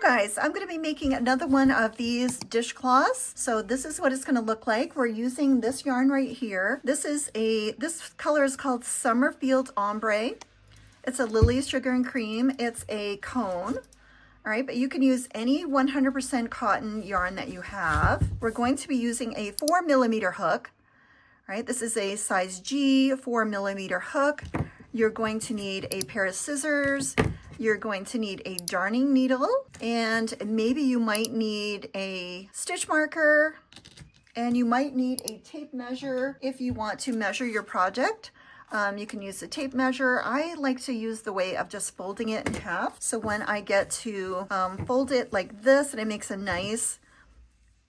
guys, I'm going to be making another one of these dishcloths. So this is what it's going to look like. We're using this yarn right here. This color is called Summerfield Ombre. It's a Lily Sugar and Cream. It's a cone. All right, but you can use any 100% cotton yarn that you have. We're going to be using a 4mm hook. All right, this is a size G 4mm hook. You're going to need a pair of scissors. You're going to need a darning needle, and maybe you might need a stitch marker, and you might need a tape measure if you want to measure your project. You can use the tape measure. I like to use the way of just folding it in half. So when I get to fold it like this and it makes a nice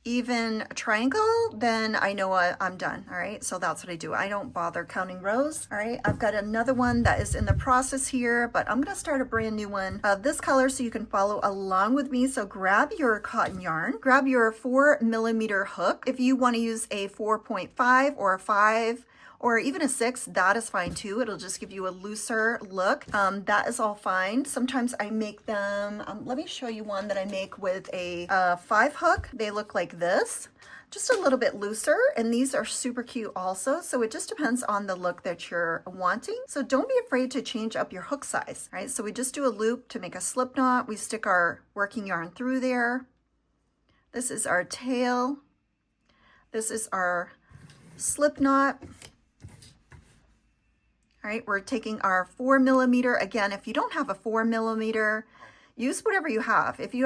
even triangle, then I know I'm done. All right, so that's what I do. I don't bother counting rows. All right, I've got another one that is in the process here, but I'm gonna start a brand new one of this color so you can follow along with me. So grab your cotton yarn, grab your 4mm hook. If you want to use a 4.5 or a 5 or even a 6, that is fine too. It'll just give you a looser look. That is all fine. Sometimes I make them, let me show you one that I make with a 5 hook. They look like this, just a little bit looser, and these are super cute also. So it just depends on the look that you're wanting. So don't be afraid to change up your hook size, right? So we just do a loop to make a slip knot. We stick our working yarn through there. This is our tail. This is our slip knot. All right, we're taking our 4mm. Again, if you don't have a 4mm, use whatever you have. If you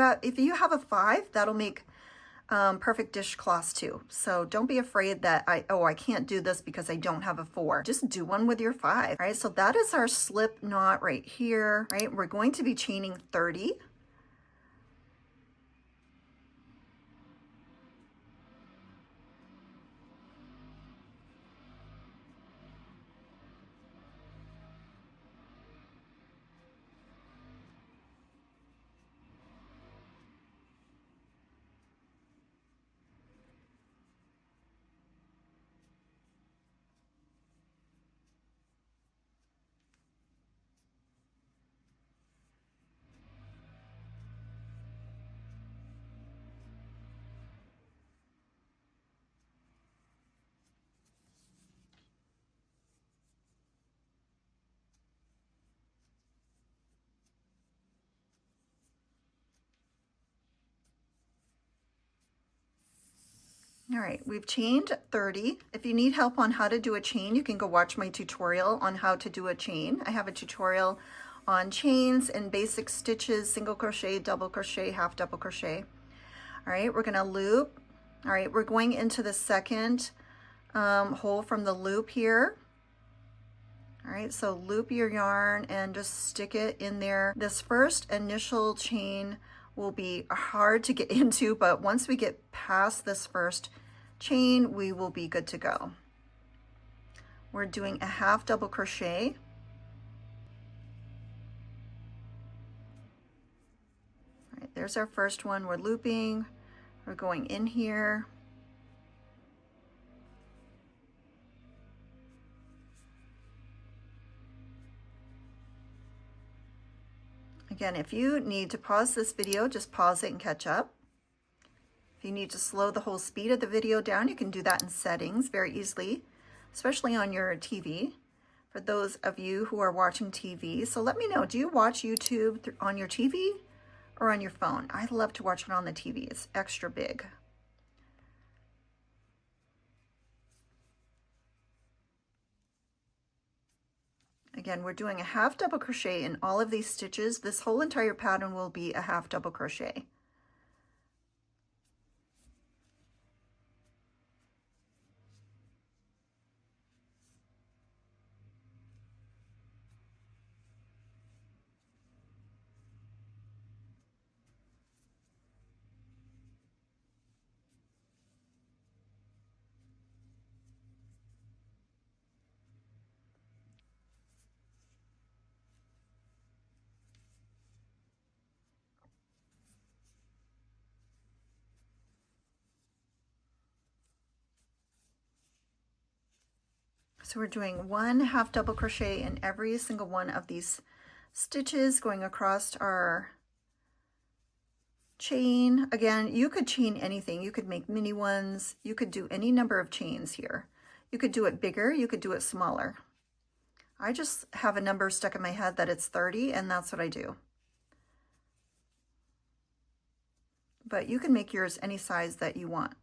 have a 5, that'll make perfect dishcloths too. So don't be afraid that I can't do this because I don't have a 4. Just do one with your 5. All right, so that is our slip knot right here. Right, we're going to be chaining 30. All right, we've chained 30. If you need help on how to do a chain, you can go watch my tutorial on how to do a chain. I have a tutorial on chains and basic stitches, single crochet, double crochet, half double crochet. All right, we're gonna loop. All right, we're going into the second hole from the loop here. All right, so loop your yarn and just stick it in there. This first initial chain will be hard to get into, but once we get past this first chain, we will be good to go. We're doing a half double crochet. All right, there's our first one. We're looping, we're going in here. Again, if you need to pause this video, just pause it and catch up. If you need to slow the whole speed of the video down, you can do that in settings very easily, especially on your TV, for those of you who are watching TV. So let me know, do you watch YouTube on your TV or on your phone? I love to watch it on the TV. It's extra big. Again, we're doing a half double crochet in all of these stitches. This whole entire pattern will be a half double crochet. So we're doing one half double crochet in every single one of these stitches going across our chain. Again, you could chain anything. You could make mini ones. You could do any number of chains here. You could do it bigger. You could do it smaller. I just have a number stuck in my head that it's 30, and that's what I do. But you can make yours any size that you want.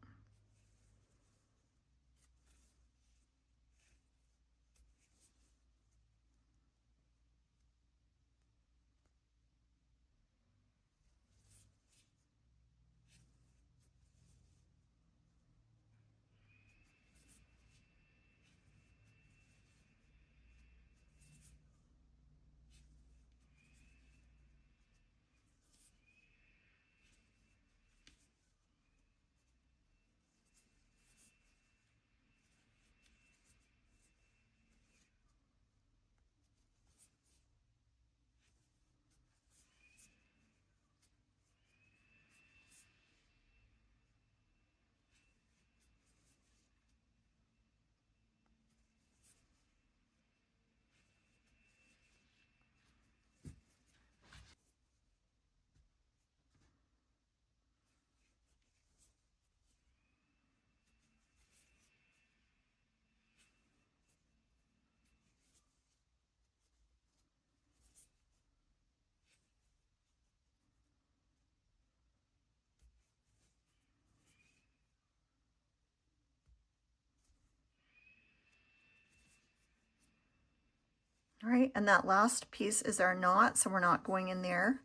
All right, and that last piece is our knot, so we're not going in there.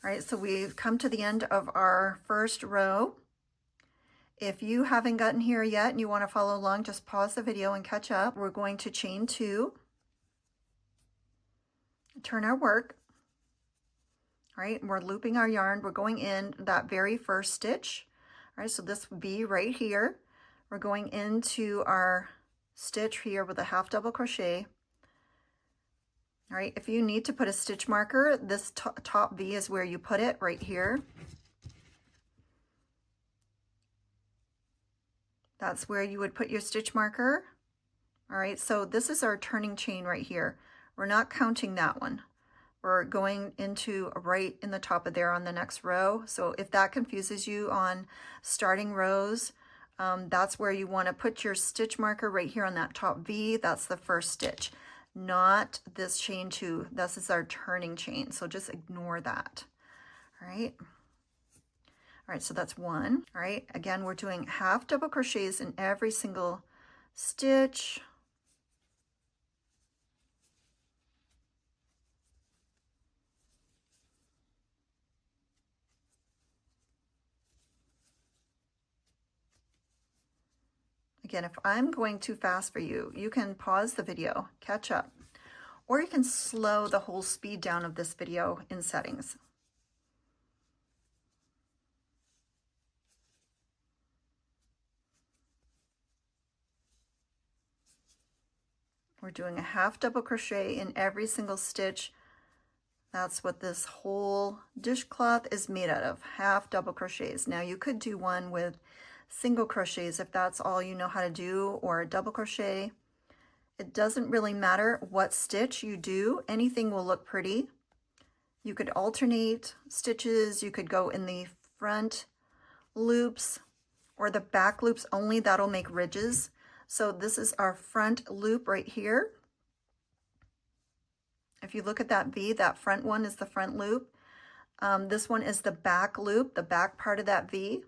All right, so we've come to the end of our first row. If you haven't gotten here yet and you want to follow along, just pause the video and catch up. We're going to chain 2, turn our work. All right, and we're looping our yarn. We're going in that very first stitch. All right, so this would be right here. We're going into our stitch here with a half double crochet. All right, if you need to put a stitch marker, this top V is where you put it, right here. That's where you would put your stitch marker. All right, so this is our turning chain right here. We're not counting that one. We're going into right in the top of there on the next row. So if that confuses you on starting rows, that's where you want to put your stitch marker right here on that top V. That's the first stitch. Not this chain 2. This is our turning chain, so just ignore that. All right. All right, so that's 1. All right, again, we're doing half double crochets in every single stitch. Again, if I'm going too fast for you, you can pause the video, catch up, or you can slow the whole speed down of this video in settings. We're doing a half double crochet in every single stitch. That's what this whole dishcloth is made out of, half double crochets. Now you could do one with single crochets if that's all you know how to do, or a double crochet. It doesn't really matter what stitch you do, anything will look pretty. You could alternate stitches, you could go in the front loops or the back loops only, that'll make ridges. So this is our front loop right here. If you look at that V, that front one is the front loop. This one is the back loop, the back part of that V.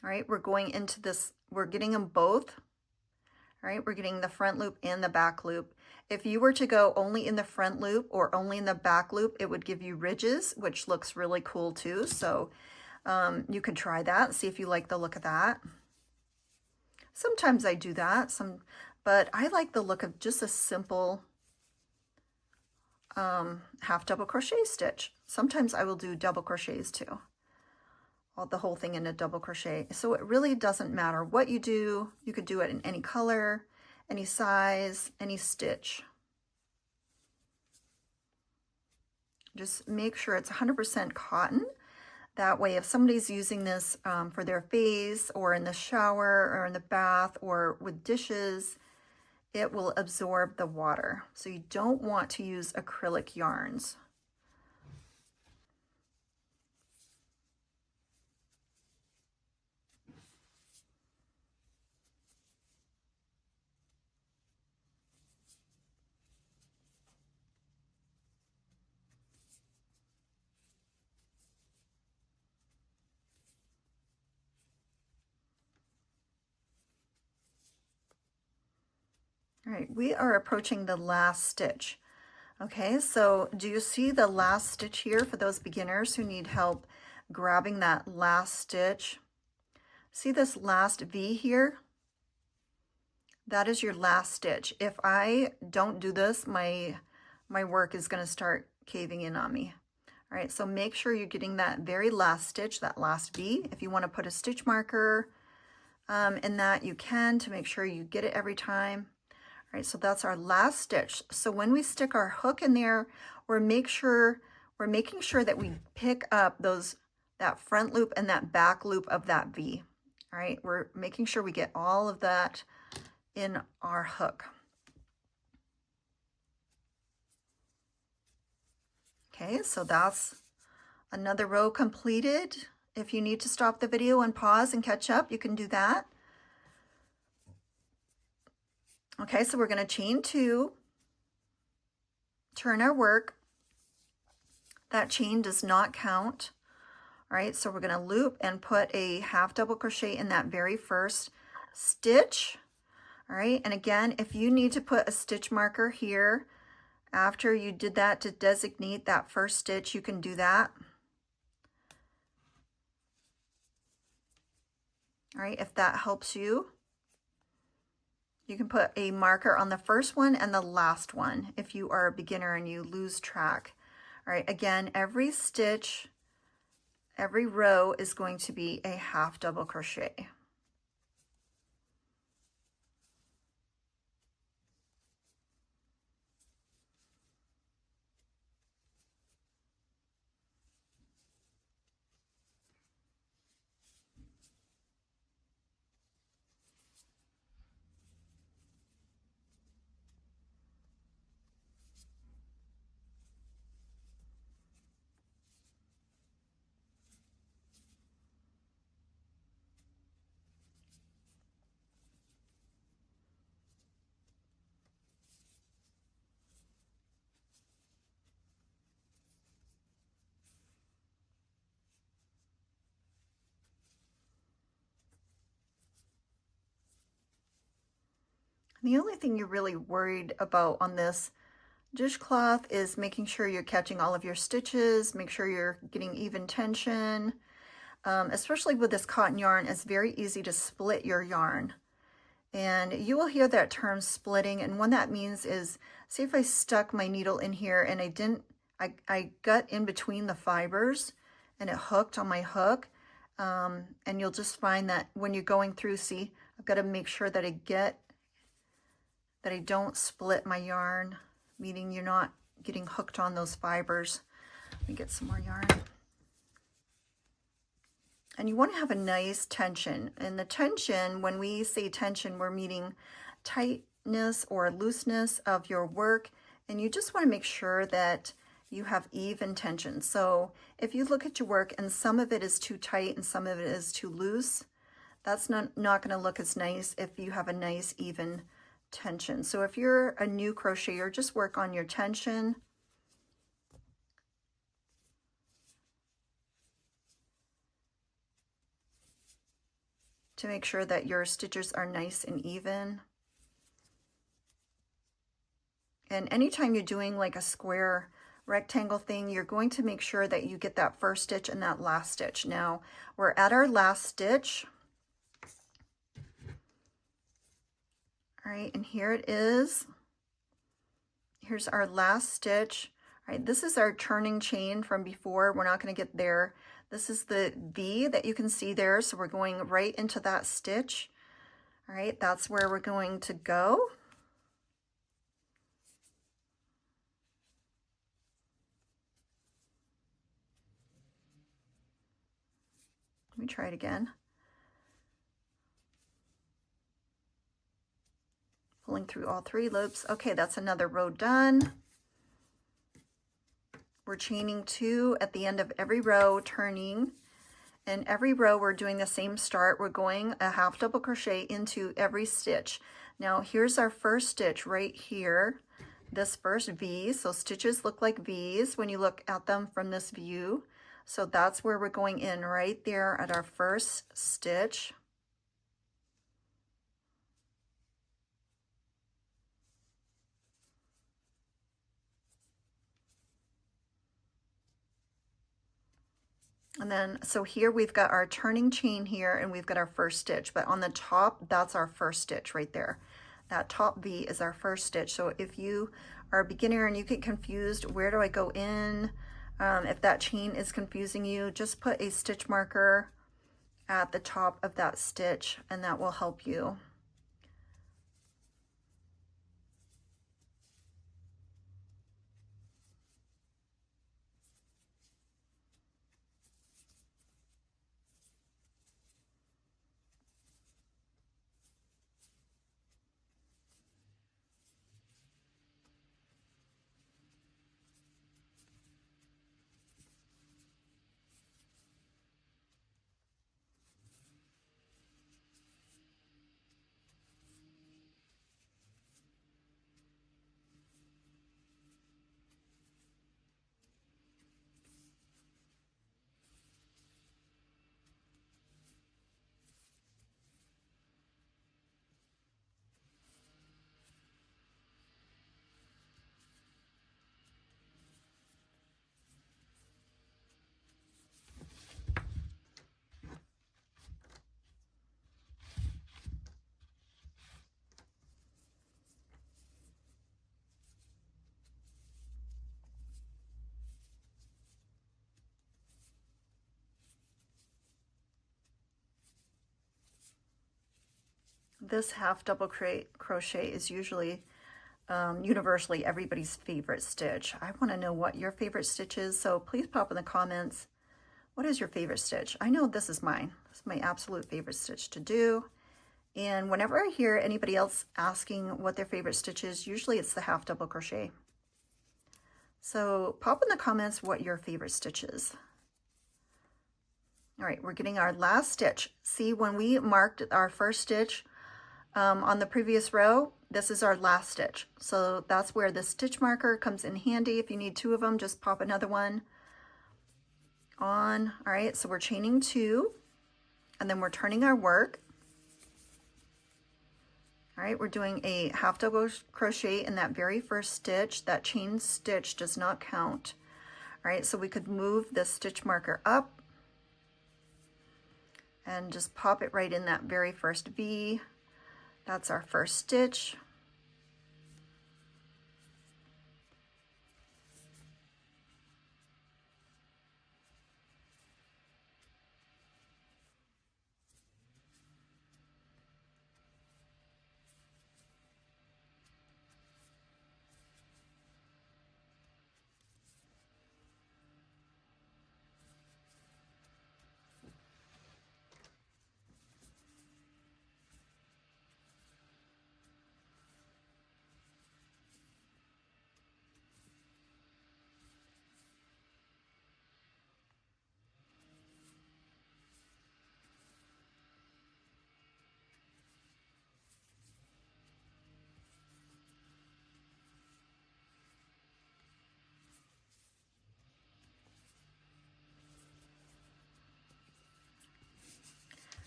All right, we're going into this, we're getting them both. All right, we're getting the front loop and the back loop. If you were to go only in the front loop or only in the back loop, it would give you ridges, which looks really cool too. So you could try that, see if you like the look of that. Sometimes I do that, but I like the look of just a simple half double crochet stitch. Sometimes I will do double crochets too. The whole thing in a double crochet. So it really doesn't matter what you do. You could do it in any color, any size, any stitch. Just make sure it's 100% cotton. That way, if somebody's using this for their face or in the shower or in the bath or with dishes, it will absorb the water. So you don't want to use acrylic yarns. All right, we are approaching the last stitch. Okay, so do you see the last stitch here for those beginners who need help grabbing that last stitch? See this last V here? That is your last stitch. If I don't do this, my work is going to start caving in on me. All right, so make sure you're getting that very last stitch, that last V. If you want to put a stitch marker in that, you can, to make sure you get it every time. All right, so that's our last stitch. So when we stick our hook in there, we're making sure that we pick up that front loop and that back loop of that V. All right, we're making sure we get all of that in our hook. Okay, so that's another row completed. If you need to stop the video and pause and catch up, you can do that. Okay, so we're going to chain 2, turn our work. That chain does not count. All right, so we're going to loop and put a half double crochet in that very first stitch. All right, and again, if you need to put a stitch marker here after you did that to designate that first stitch, you can do that. All right, if that helps you. You can put a marker on the first one and the last one if you are a beginner and you lose track. All right, again, every stitch, every row is going to be a half double crochet. The only thing you're really worried about on this dishcloth is making sure you're catching all of your stitches, make sure you're getting even tension. Especially with this cotton yarn, it's very easy to split your yarn. And you will hear that term splitting, and what that means is, see if I stuck my needle in here and I got in between the fibers and it hooked on my hook. And you'll just find that when you're going through, see, I've got to make sure that I don't split my yarn, meaning you're not getting hooked on those fibers. Let me get some more yarn. And you want to have a nice tension. And the tension, when we say tension, we're meaning tightness or looseness of your work. And you just want to make sure that you have even tension. So if you look at your work and some of it is too tight and some of it is too loose, that's not going to look as nice if you have a nice even tension. So if you're a new crocheter, just work on your tension. To make sure that your stitches are nice and even. And anytime you're doing like a square rectangle thing, you're going to make sure that you get that first stitch and that last stitch. Now we're at our last stitch. All right, and here it is. Here's our last stitch. All right, this is our turning chain from before. We're not going to get there. This is the V that you can see there, so we're going right into that stitch. All right, that's where we're going to go. Let me try it again. Pulling through all 3 loops. Okay, that's another row done. We're chaining 2 at the end of every row, turning. And every row we're doing the same start. We're going a half double crochet into every stitch. Now here's our first stitch right here, this first V. So stitches look like V's when you look at them from this view. So that's where we're going in, right there at our first stitch. And then, so here we've got our turning chain here and we've got our first stitch, but on the top, that's our first stitch right there. That top V is our first stitch. So if you are a beginner and you get confused, where do I go in? If that chain is confusing you, just put a stitch marker at the top of that stitch and that will help you. This half double crochet is usually universally everybody's favorite stitch. I want to know what your favorite stitch is, so please pop in the comments. What is your favorite stitch? I know this is mine. This is my absolute favorite stitch to do. And whenever I hear anybody else asking what their favorite stitch is, usually it's the half double crochet. So pop in the comments what your favorite stitch is. All right, we're getting our last stitch. See, when we marked our first stitch on the previous row, this is our last stitch. So that's where the stitch marker comes in handy. If you need two of them, just pop another one on. All right, so we're chaining 2 and then we're turning our work. All right, we're doing a half double crochet in that very first stitch. That chain stitch does not count. All right, so we could move the stitch marker up and just pop it right in that very first V. That's our first stitch.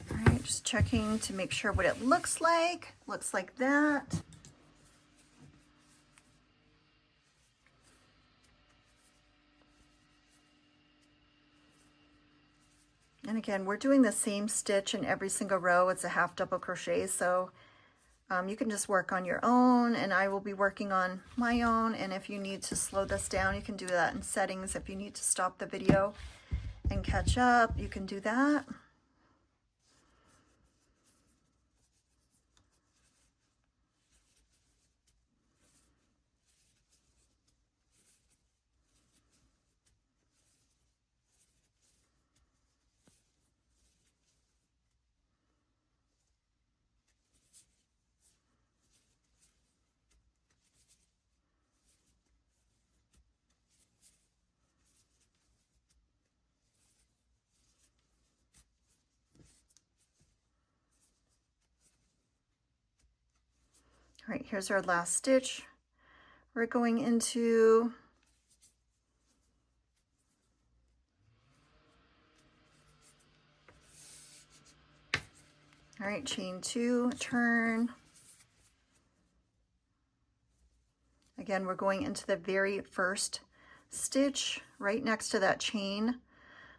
All right, just checking to make sure what it looks like. Looks like that. And again, we're doing the same stitch in every single row. It's a half double crochet, so you can just work on your own, and I will be working on my own. And if you need to slow this down, you can do that in settings. If you need to stop the video and catch up, you can do that. All right, here's our last stitch. We're going into all right, chain 2, turn. Again, we're going into the very first stitch right next to that chain.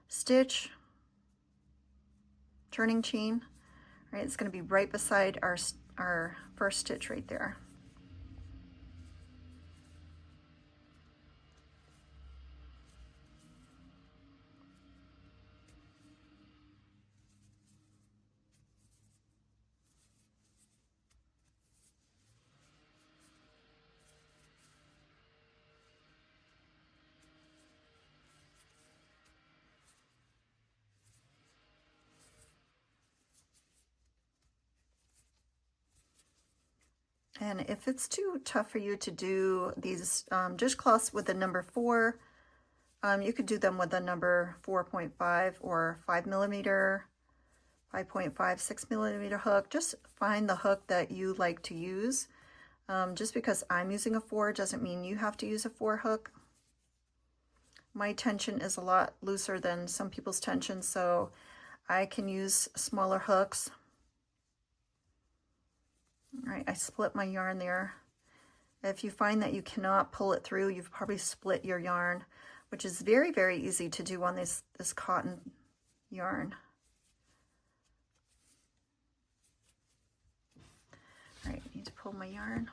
stitch, turning chain, right? It's going to be right beside our first stitch right there. And if it's too tough for you to do these dishcloths with the number 4, you could do them with a number 4.5 or 5mm, 5.5, 6mm hook. Just find the hook that you like to use. Just because I'm using a 4 doesn't mean you have to use a 4 hook. My tension is a lot looser than some people's tension, so I can use smaller hooks. All right, I split my yarn there. If you find that you cannot pull it through, you've probably split your yarn, which is very, very easy to do on this cotton yarn. All right, I need to pull my yarn.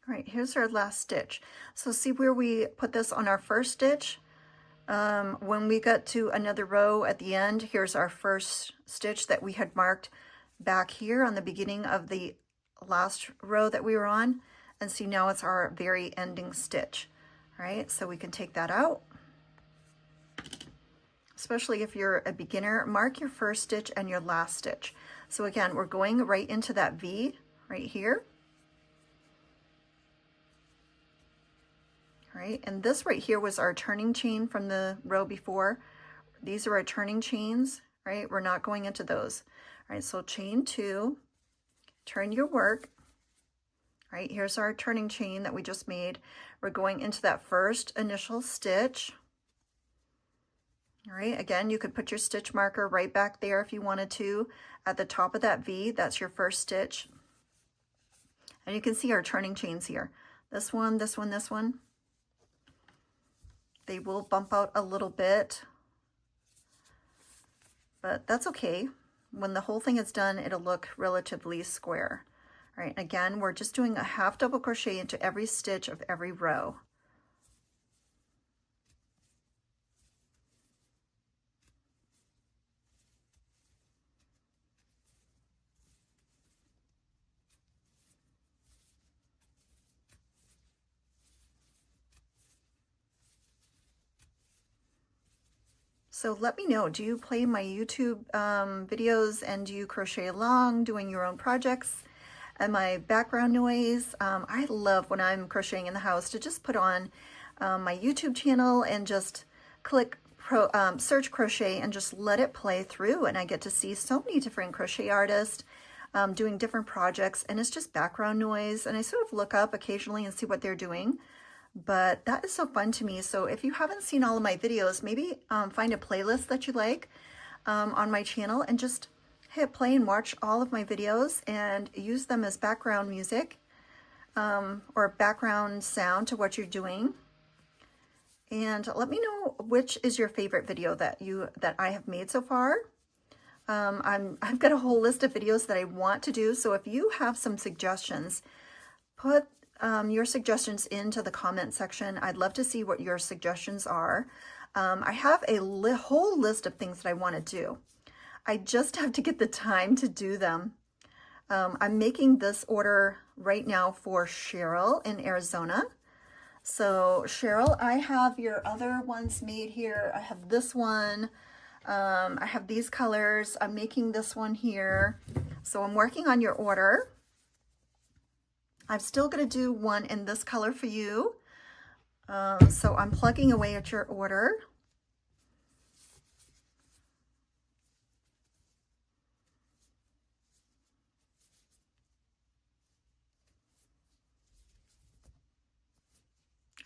All right, here's our last stitch. So see where we put this on our first stitch? When we got to another row at the end, here's our first stitch that we had marked back here on the beginning of the last row that we were on. And see, now it's our very ending stitch. All right, so we can take that out. Especially if you're a beginner, mark your first stitch and your last stitch. So again, we're going right into that V right here. Right, and this right here was our turning chain from the row before. These are our turning chains, right? We're not going into those. All right, so chain 2, turn your work. All right, here's our turning chain that we just made. We're going into that first initial stitch. All right, again, you could put your stitch marker right back there if you wanted to. At the top of that V, that's your first stitch. And you can see our turning chains here. This one, this one, this one. They will bump out a little bit, but that's okay. When the whole thing is done, it'll look relatively square. All right, again, we're just doing a half double crochet into every stitch of every row. So let me know, do you play my YouTube videos and do you crochet along doing your own projects? And my background noise, I love when I'm crocheting in the house to just put on my YouTube channel and just click search crochet and just let it play through, and I get to see so many different crochet artists doing different projects, and it's just background noise, and I sort of look up occasionally and see what they're doing. But that is so fun to me. So if you haven't seen all of my videos, maybe find a playlist that you like on my channel and just hit play and watch all of my videos and use them as background music or background sound to what you're doing. And let me know which is your favorite video that I have made so far. I've got a whole list of videos that I want to do. So if you have some suggestions, put your suggestions into the comment section. I'd love to see what your suggestions are. I have a whole list of things that I want to do. I just have to get the time to do them. I'm making this order right now for Cheryl in Arizona. So Cheryl, I have your other ones made here. I have this one. I have these colors. I'm making this one here. So I'm working on your order. I'm still going to do one in this color for you. So I'm plugging away at your order.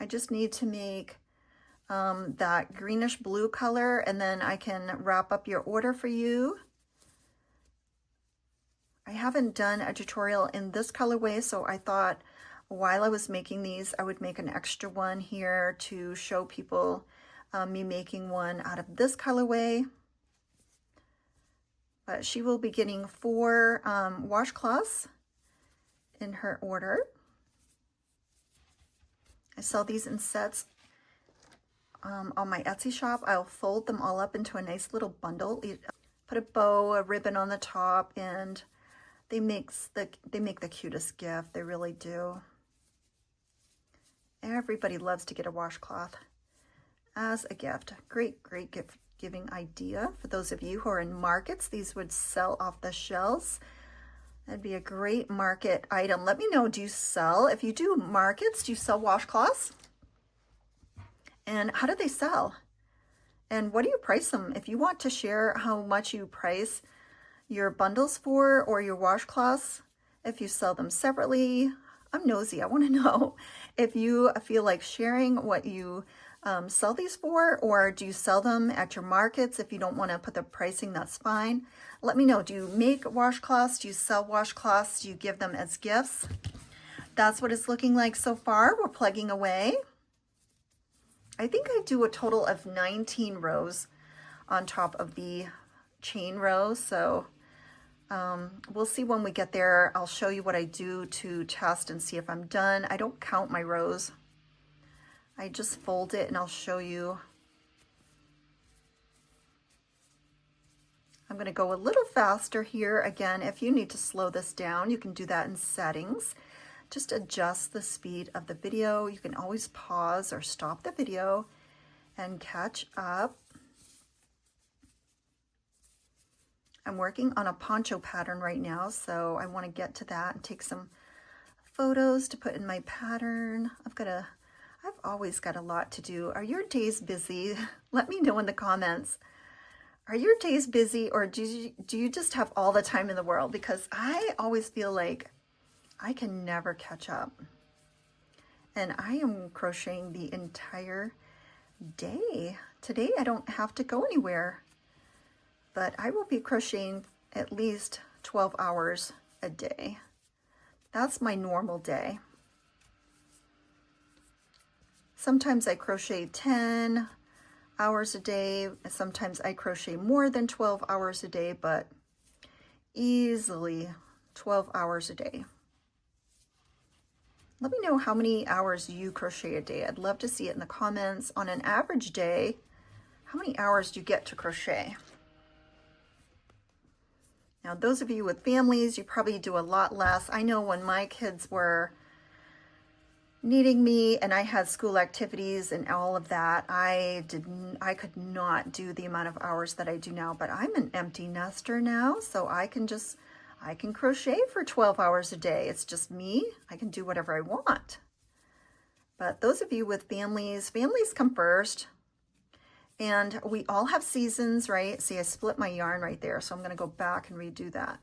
I just need to make that greenish blue color, and then I can wrap up your order for you. I haven't done a tutorial in this colorway, so I thought while I was making these, I would make an extra one here to show people me making one out of this colorway. But she will be getting 4 washcloths in her order. I sell these in sets on my Etsy shop. I'll fold them all up into a nice little bundle. Put a bow, a ribbon on the top, and they make the cutest gift. They really do. Everybody loves to get a washcloth as a gift. Great, great gift giving idea. For those of you who are in markets, these would sell off the shelves. That'd be a great market item. Let me know, do you sell, if you do markets, do you sell washcloths? And how do they sell? And what do you price them? If you want to share how much you price your bundles for, or your washcloths, if you sell them separately, I'm nosy. I want to know if you feel like sharing what you sell these for, or do you sell them at your markets? If you don't want to put the pricing, that's fine. Let me know. Do you make washcloths? Do you sell washcloths? Do you give them as gifts? That's what it's looking like so far. We're plugging away. I think I do a total of 19 rows on top of the chain row. So we'll see when we get there. I'll show you what I do to test and see if I'm done. I don't count my rows. I just fold it and I'll show you. I'm going to go a little faster here. Again, if you need to slow this down, you can do that in settings. Just adjust the speed of the video. You can always pause or stop the video and catch up. I'm working on a poncho pattern right now, so I want to get to that and take some photos to put in my pattern. I've always got a lot to do. Are your days busy? Let me know in the comments. Are your days busy, or do you just have all the time in the world? Because I always feel like I can never catch up. And I am crocheting the entire day. Today I don't have to go anywhere, but I will be crocheting at least 12 hours a day. That's my normal day. Sometimes I crochet 10 hours a day. Sometimes I crochet more than 12 hours a day, but easily 12 hours a day. Let me know how many hours you crochet a day. I'd love to see it in the comments. On an average day, how many hours do you get to crochet? Now, those of you with families, you probably do a lot less. I know when my kids were needing me and I had school activities and all of that, I could not do the amount of hours that I do now, but I'm an empty nester now, so I can crochet for 12 hours a day. It's just me. I can do whatever I want. But those of you with families come first. And we all have seasons, right? See, I split my yarn right there, so I'm going to go back and redo that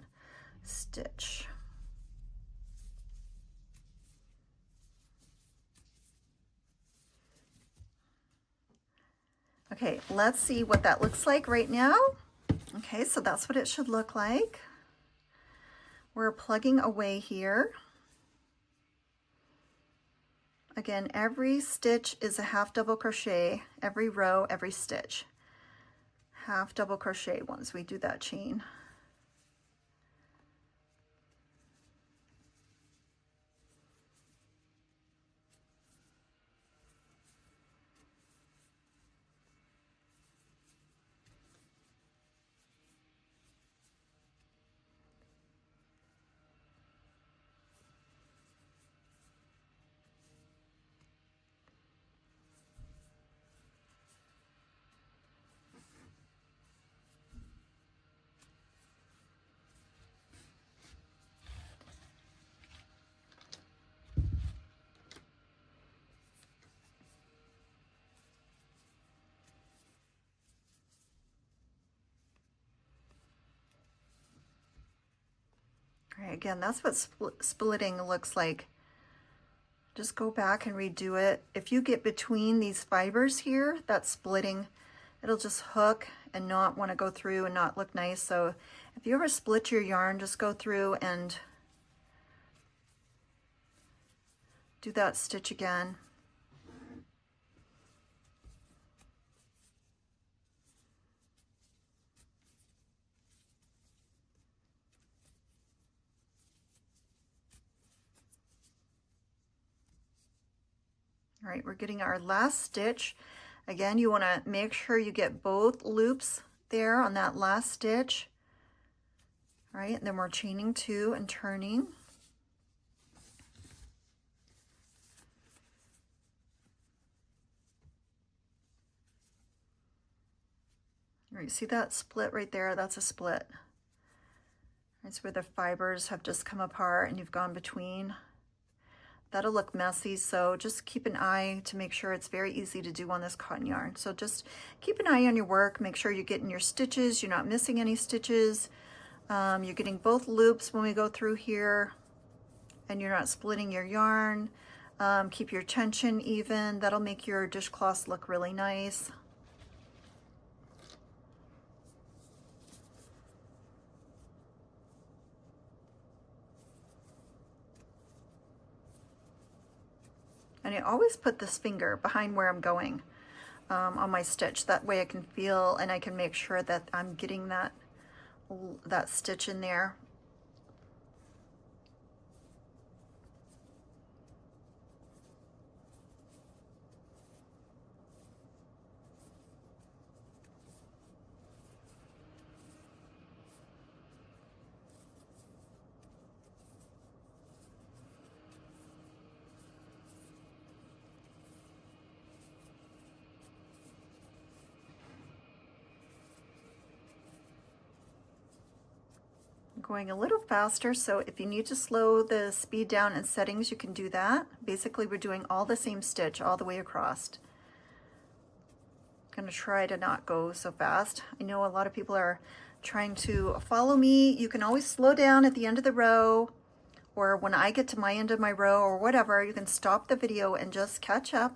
stitch. Okay, let's see what that looks like right now. Okay, so that's what it should look like. We're plugging away here. Again, every stitch is a half double crochet, every row, every stitch. Half double crochet once we do that chain. All right, again, that's what splitting looks like. Just go back and redo it. If you get between these fibers here, that's splitting. It'll just hook and not want to go through and not look nice. So if you ever split your yarn, just go through and do that stitch again. All right, we're getting our last stitch. Again, you want to make sure you get both loops there on that last stitch. All right, and then we're chaining 2 and turning. All right, see that split right there? That's a split. That's where the fibers have just come apart and you've gone between. That'll look messy, so just keep an eye to make sure it's very easy to do on this cotton yarn. So just keep an eye on your work, make sure you're getting your stitches, you're not missing any stitches. You're getting both loops when we go through here, and you're not splitting your yarn. Keep your tension even. That'll make your dishcloths look really nice. And I always put this finger behind where I'm going on my stitch. That way I can feel and I can make sure that I'm getting that stitch in there. Going a little faster, so if you need to slow the speed down in settings, you can do that. Basically, we're doing all the same stitch all the way across. I'm going to try to not go so fast. I know a lot of people are trying to follow me. You can always slow down at the end of the row, or when I get to my end of my row or whatever, you can stop the video and just catch up.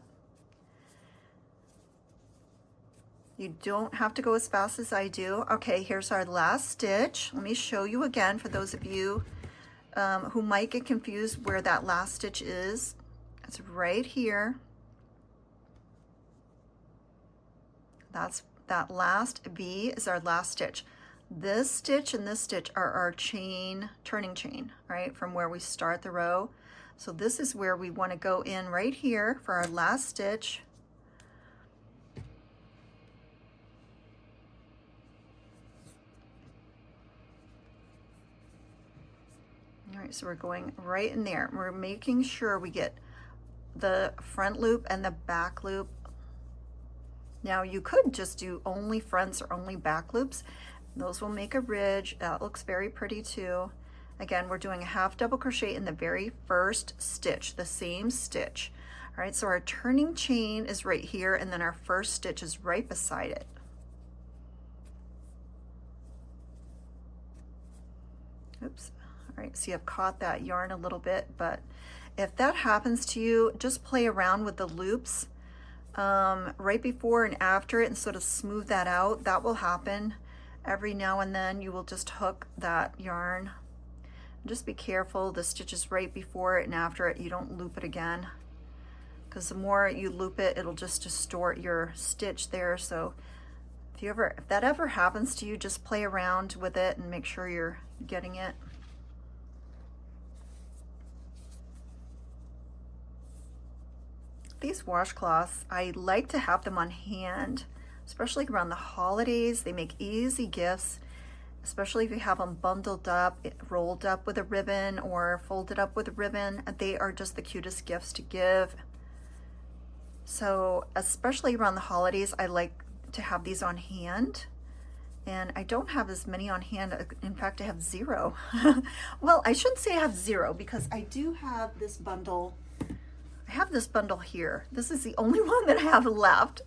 You don't have to go as fast as I do. Okay, here's our last stitch. Let me show you again for those of you who might get confused where that last stitch is. It's right here. That's that last V is our last stitch. This stitch and this stitch are our chain, turning chain, right, from where we start the row. So this is where we want to go in right here for our last stitch. All right, so we're going right in there. We're making sure we get the front loop and the back loop. Now you could just do only fronts or only back loops. Those will make a ridge. That looks very pretty too. Again, we're doing a half double crochet in the very first stitch, the same stitch. All right, so our turning chain is right here, and then our first stitch is right beside it. Oops. All right, see, I've caught that yarn a little bit, but if that happens to you, just play around with the loops right before and after it and sort of smooth that out. That will happen every now and then. You will just hook that yarn. Just be careful, the stitches right before it and after it, you don't loop it again, because the more you loop it, it'll just distort your stitch there. So if that ever happens to you, just play around with it and make sure you're getting it. These washcloths, I like to have them on hand, especially around the holidays. They make easy gifts, especially if you have them bundled up, rolled up with a ribbon or folded up with a ribbon. They are just the cutest gifts to give. So especially around the holidays, I like to have these on hand. And I don't have as many on hand. In fact, I have 0. Well, I shouldn't say I have 0, because I do have this bundle. I have this bundle here. This is the only one that I have left.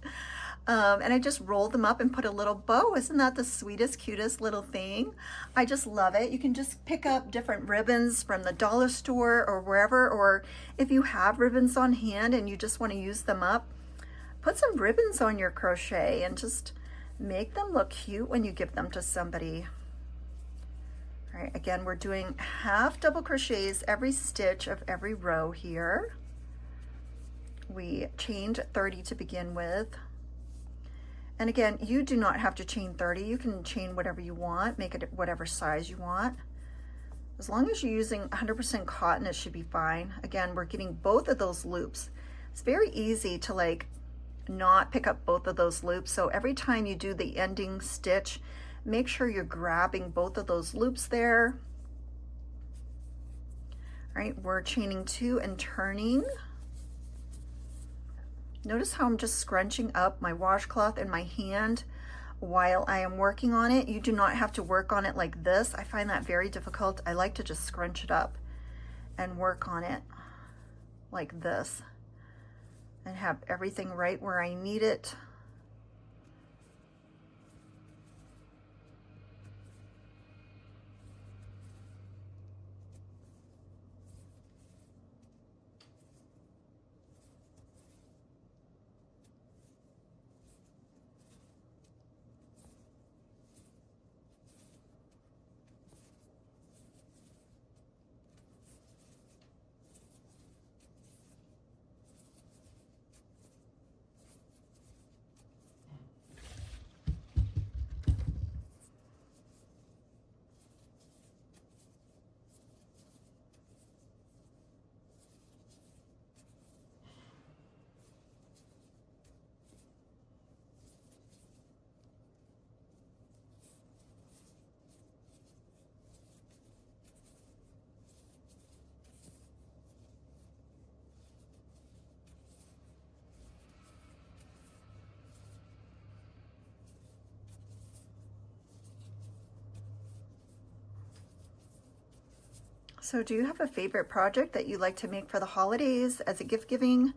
And I just rolled them up and put a little bow. Isn't that the sweetest, cutest little thing? I just love it. You can just pick up different ribbons from the dollar store or wherever, or if you have ribbons on hand and you just want to use them up, put some ribbons on your crochet and just make them look cute when you give them to somebody. All right, again, we're doing half double crochets every stitch of every row here. We chained 30 to begin with. And again, you do not have to chain 30. You can chain whatever you want, make it whatever size you want. As long as you're using 100% cotton, it should be fine. Again, we're getting both of those loops. It's very easy to like not pick up both of those loops. So every time you do the ending stitch, make sure you're grabbing both of those loops there. All right, we're chaining 2 and turning. Notice how I'm just scrunching up my washcloth in my hand while I am working on it. You do not have to work on it like this. I find that very difficult. I like to just scrunch it up and work on it like this and have everything right where I need it. So do you have a favorite project that you like to make for the holidays as a gift giving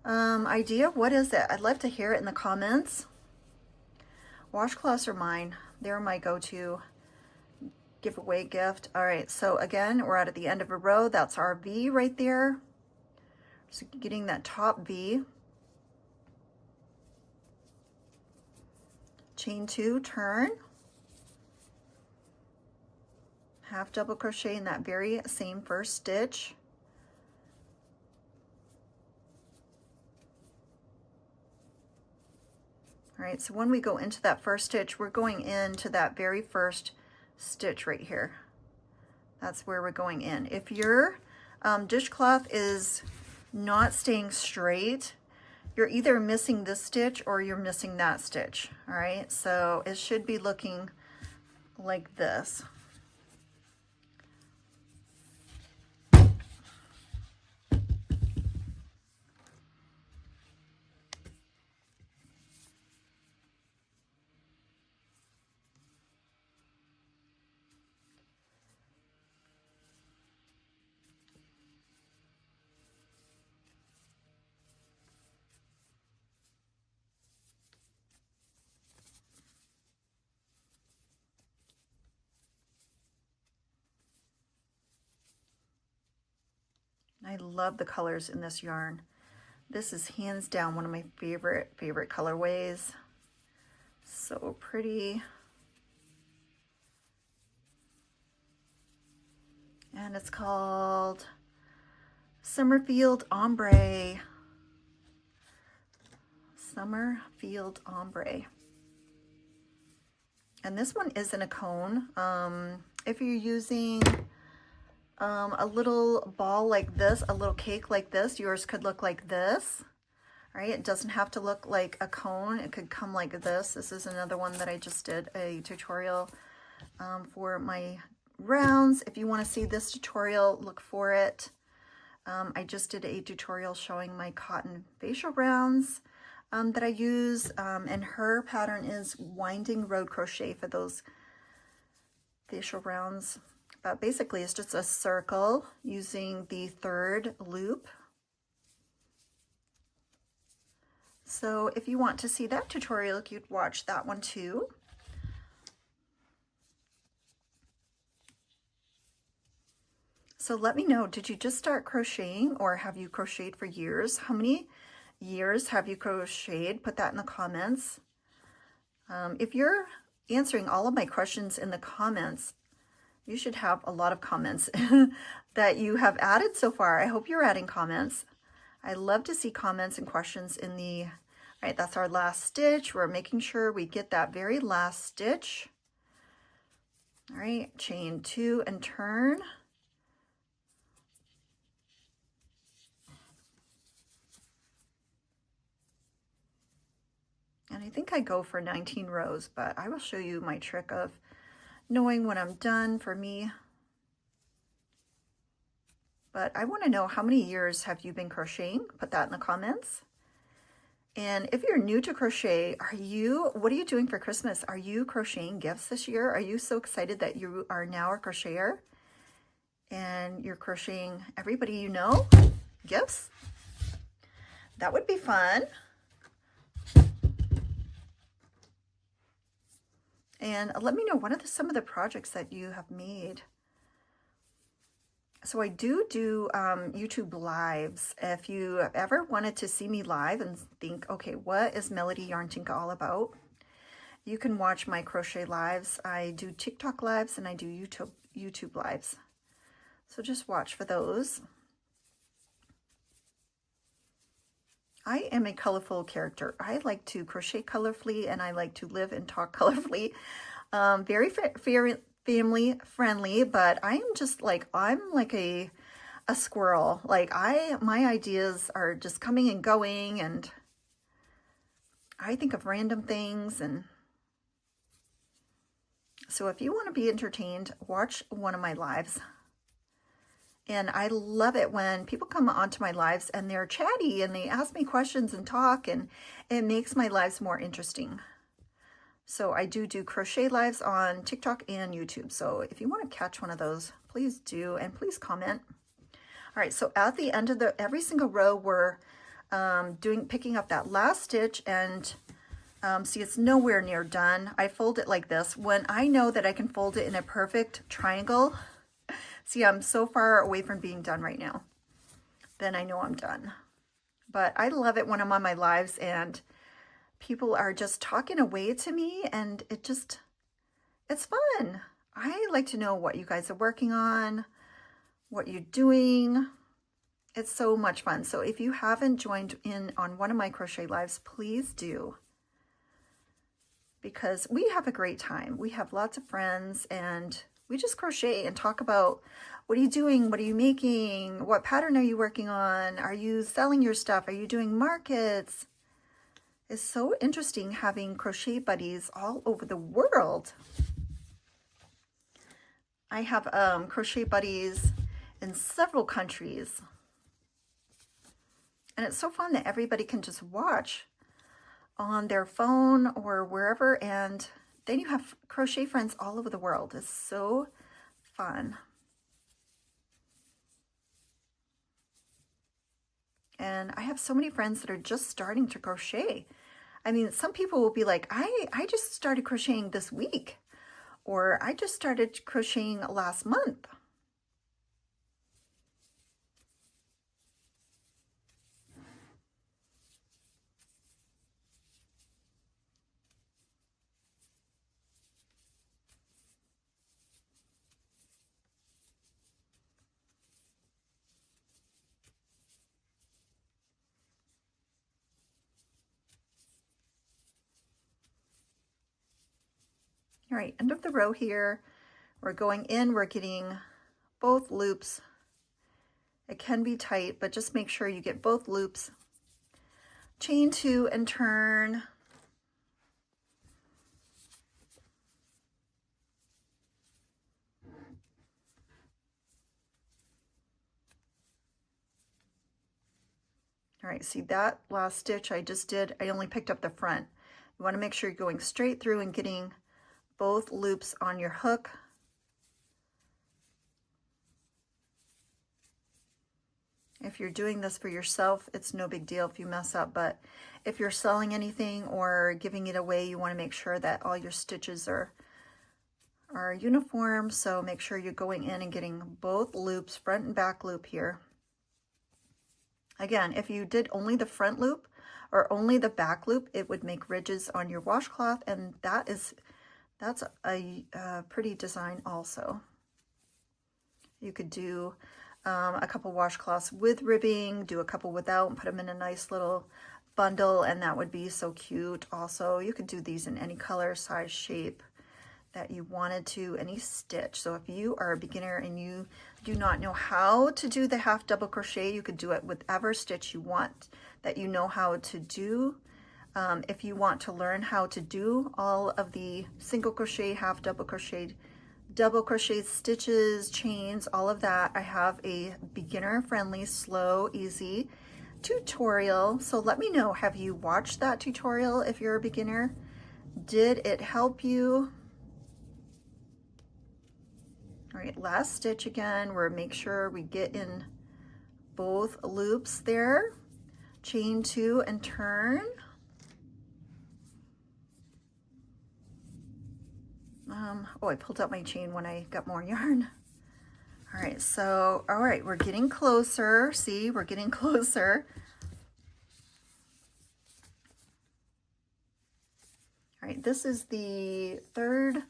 idea? What is it? I'd love to hear it in the comments. Washcloths are mine. They're my go-to giveaway gift. All right, so again, we're at the end of a row. That's our V right there. So getting that top V. Chain 2, turn. Half double crochet in that very same first stitch. All right, so when we go into that first stitch, we're going into that very first stitch right here. That's where we're going in. If your dishcloth is not staying straight, you're either missing this stitch or you're missing that stitch. All right, so it should be looking like this. I love the colors in this yarn. This is hands down one of my favorite colorways. So pretty. And it's called Summerfield Ombre. Summerfield Ombre. And this one is in a cone. If you're using a little ball like this, a little cake like this, yours could look like this. All right, it doesn't have to look like a cone. It could come like this. This is another one that I just did a tutorial for my rounds. If you want to see this tutorial, look for it. I just did a tutorial showing my cotton facial rounds that I use, and her pattern is winding road crochet for those facial rounds. But basically it's just a circle using the third loop. So if you want to see that tutorial, you'd watch that one too. So let me know, did you just start crocheting or have you crocheted for years? How many years have you crocheted? Put that in the comments. If you're answering all of my questions in the comments, you should have a lot of comments that you have added so far. I hope you're adding comments. I love to see comments and questions in the, all right, that's our last stitch. We're making sure we get that very last stitch. All right, chain 2 and turn. And I think I go for 19 rows, but I will show you my trick of knowing when I'm done for me. But I want to know, how many years have you been crocheting? Put that in the comments. And if you're new to crochet, what are you doing for Christmas? Are you crocheting gifts this year? Are you so excited that you are now a crocheter and you're crocheting everybody you know gifts? That would be fun. And let me know, what are some of the projects that you have made? So I do YouTube lives. If you ever wanted to see me live and think, okay, what is Melodyyarntinka all about? You can watch my crochet lives. I do TikTok lives and I do YouTube lives. So just watch for those. I am a colorful character. I like to crochet colorfully and I like to live and talk colorfully. Very family friendly, but I'm just like, I'm like a squirrel. Like my ideas are just coming and going, and I think of random things. And so if you want to be entertained, watch one of my lives. And I love it when people come onto my lives and they're chatty and they ask me questions and talk, and it makes my lives more interesting. So I do crochet lives on TikTok and YouTube. So if you want to catch one of those, please do, and please comment. All right, so at the end of every single row, we're picking up that last stitch, and see, it's nowhere near done. I fold it like this. When I know that I can fold it in a perfect triangle, see, I'm so far away from being done right now, then I know I'm done. But I love it when I'm on my lives and people are just talking away to me, and it's fun. I like to know what you guys are working on, what you're doing. It's so much fun. So if you haven't joined in on one of my crochet lives, please do, because we have a great time. We have lots of friends and we just crochet and talk about, what are you doing? What are you making? What pattern are you working on? Are you selling your stuff? Are you doing markets? It's so interesting having crochet buddies all over the world. I have crochet buddies in several countries. And it's so fun that everybody can just watch on their phone or wherever, and then you have crochet friends all over the world. It's so fun. And I have so many friends that are just starting to crochet. I mean, some people will be like, I just started crocheting this week, or I just started crocheting last month. All right, end of the row here. We're going in, we're getting both loops. It can be tight, but just make sure you get both loops. Chain 2 and turn. All right, see that last stitch I just did, I only picked up the front. You want to make sure you're going straight through and getting both loops on your hook. If you're doing this for yourself, it's no big deal if you mess up, but if you're selling anything or giving it away, you want to make sure that all your stitches are uniform. So make sure you're going in and getting both loops, front and back loop here. Again, if you did only the front loop or only the back loop, it would make ridges on your washcloth, and that's a pretty design also. You could do a couple washcloths with ribbing, do a couple without, and put them in a nice little bundle, and that would be so cute. Also, you could do these in any color, size, shape that you wanted to, any stitch. So if you are a beginner and you do not know how to do the half double crochet, you could do it with whatever stitch you want that you know how to do. If you want to learn how to do all of the single crochet, half double crochet, double crochet stitches, chains, all of that, I have a beginner friendly, slow, easy tutorial. So let me know, have you watched that tutorial if you're a beginner? Did it help you? All right, last stitch again, we're make sure we get in both loops there, chain 2 and turn. Oh, I pulled out my chain when I got more yarn. All right, so, all right, we're getting closer. See, we're getting closer. All right, this is the third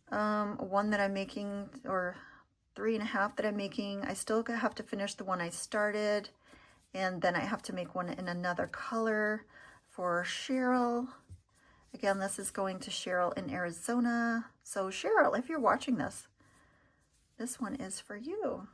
one that I'm making, or 3.5 that I'm making. I still have to finish the one I started, and then I have to make one in another color for Cheryl. Again, this is going to Cheryl in Arizona. So Cheryl, if you're watching this, this one is for you.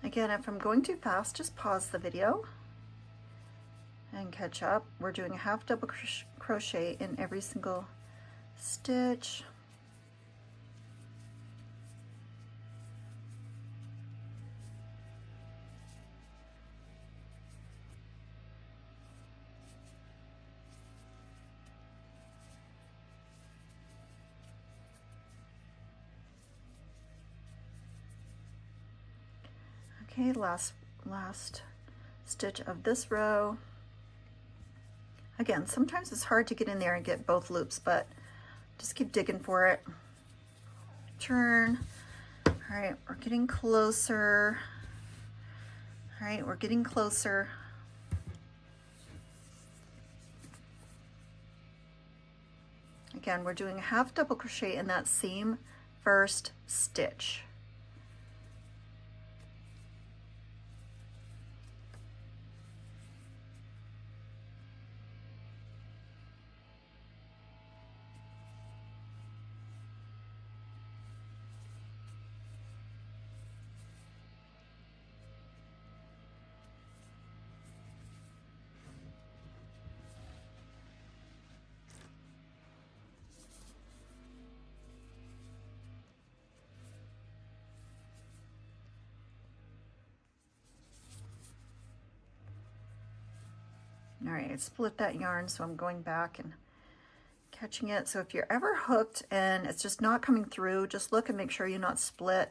Again, if I'm going too fast, just pause the video and catch up. We're doing a half double crochet in every single stitch. Okay, last stitch of this row. Again, sometimes it's hard to get in there and get both loops, but just keep digging for it. Turn. All right, we're getting closer. All right, we're getting closer. Again, we're doing a half double crochet in that same first stitch. All right, I split that yarn, so I'm going back and catching it. So if you're ever hooked and it's just not coming through, just look and make sure you're not split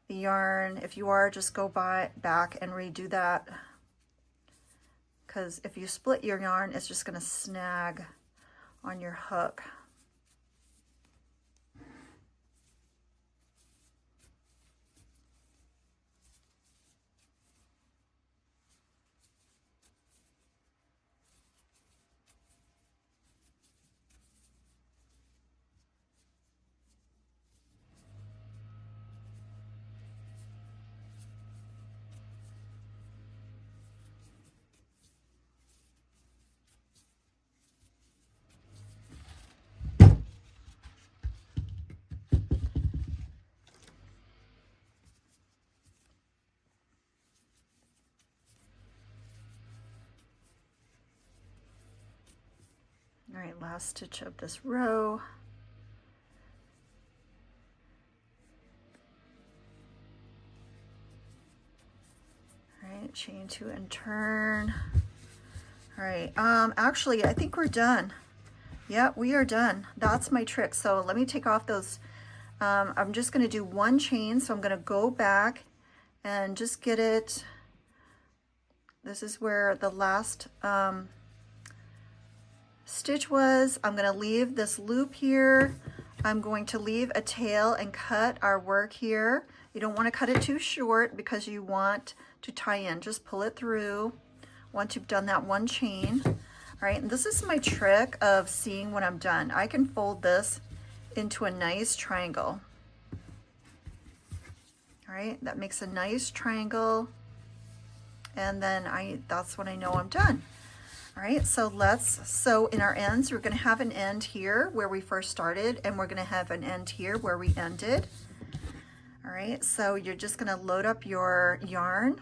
the yarn. If you are, just go back and redo that, because if you split your yarn, it's just going to snag on your hook. All right, last stitch of this row. All right, chain 2 and turn. All right, actually, I think we're done. Yeah, we are done. That's my trick. So let me take off those. I'm just going to do one chain. So I'm going to go back and just get it. This is where the last stitch was. I'm going to leave this loop here. I'm going to leave a tail and cut our work here. You don't want to cut it too short because you want to tie in. Just pull it through once you've done that one chain. All right, and this is my trick of seeing when I'm done. I can fold this into a nice triangle. All right, that makes a nice triangle. And then that's when I know I'm done. All right, so let's sew in our ends. We're gonna have an end here where we first started, and we're gonna have an end here where we ended. All right, so you're just gonna load up your yarn.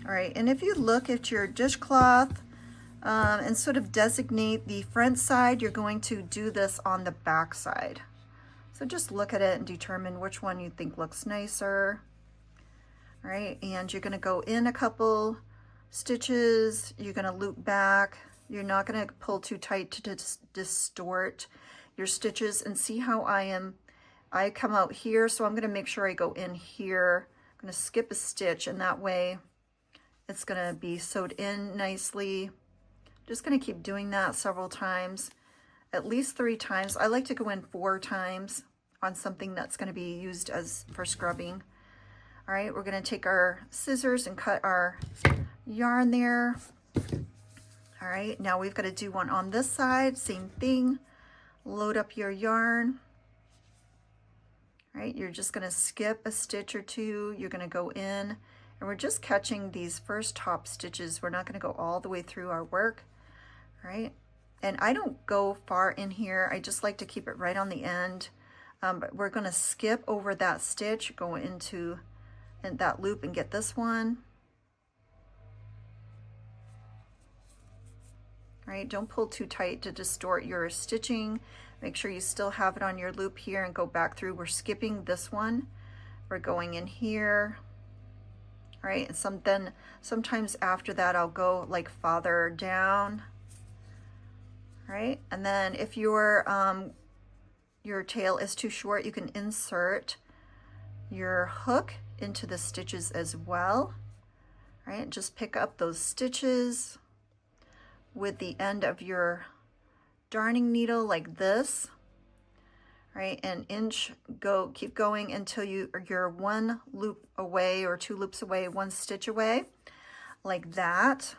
All right, and if you look at your dishcloth and sort of designate the front side, you're going to do this on the back side. So just look at it and determine which one you think looks nicer. All right, and you're gonna go in a couple stitches, you're gonna loop back. You're not gonna pull too tight to distort your stitches, and see how I come out here, so I'm gonna make sure I go in here. I'm gonna skip a stitch, and that way it's gonna be sewed in nicely. Just gonna keep doing that several times, at least 3 times. I like to go in 4 times on something that's gonna be used as for scrubbing. All right, we're gonna take our scissors and cut our yarn there. All right, now we've gotta do one on this side, same thing. Load up your yarn. All right, you're just gonna skip a stitch or 2. You're gonna go in, and we're just catching these first top stitches. We're not gonna go all the way through our work. All right, and I don't go far in here. I just like to keep it right on the end. But we're gonna skip over that stitch, go into that loop and get this one. All right, don't pull too tight to distort your stitching. Make sure you still have it on your loop here and go back through. We're skipping this one. We're going in here. All right, and then sometimes after that I'll go like farther down. All right, and then if your tail is too short, you can insert your hook into the stitches as well. All right, just pick up those stitches with the end of your darning needle like this. All right, and keep going until you're 1 loop away or 2 loops away, 1 stitch away, like that.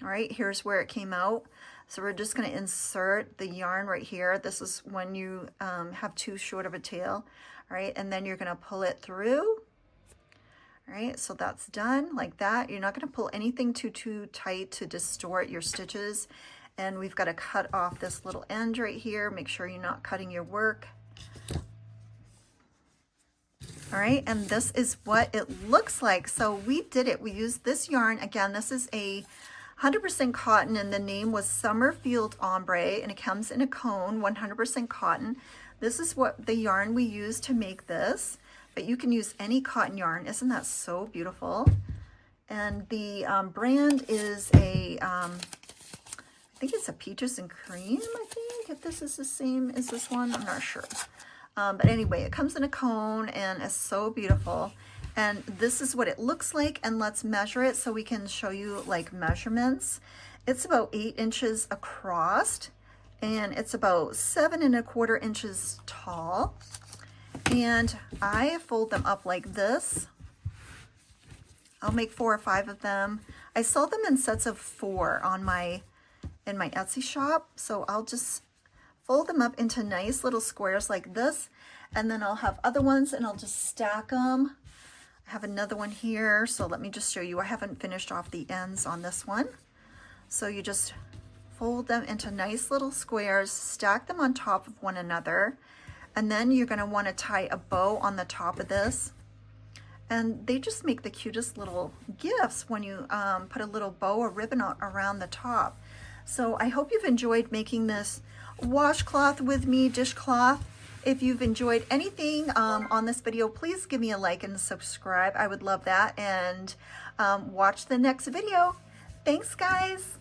All right, here's where it came out. So we're just gonna insert the yarn right here. This is when you have too short of a tail. All right, and then you're gonna pull it through. All right, so that's done like that. You're not gonna pull anything too tight to distort your stitches. And we've got to cut off this little end right here. Make sure you're not cutting your work. All right, and this is what it looks like. So we did it. We used this yarn. Again, this is a 100% cotton, and the name was Summerfield Ombre, and it comes in a cone, 100% cotton. This is what the yarn we used to make this, but you can use any cotton yarn. Isn't that so beautiful? And the brand is I think it's a peaches and cream, I think, if this is the same as this one, I'm not sure. But anyway, it comes in a cone and it's so beautiful. And this is what it looks like, and let's measure it so we can show you like measurements. It's about 8 inches across, and it's about 7 1/4 inches tall. And I fold them up like this. I'll make 4 or 5 of them. I sell them in sets of 4 in my Etsy shop. So I'll just fold them up into nice little squares like this, and then I'll have other ones and I'll just stack them. I have another one here, so let me just show you. I haven't finished off the ends on this one. So you just fold them into nice little squares, stack them on top of one another, and then you're going to want to tie a bow on the top of this. And they just make the cutest little gifts when you put a little bow or ribbon around the top. So I hope you've enjoyed making this washcloth with me, dishcloth. If you've enjoyed anything on this video, please give me a like and subscribe. I would love that. And watch the next video. Thanks, guys.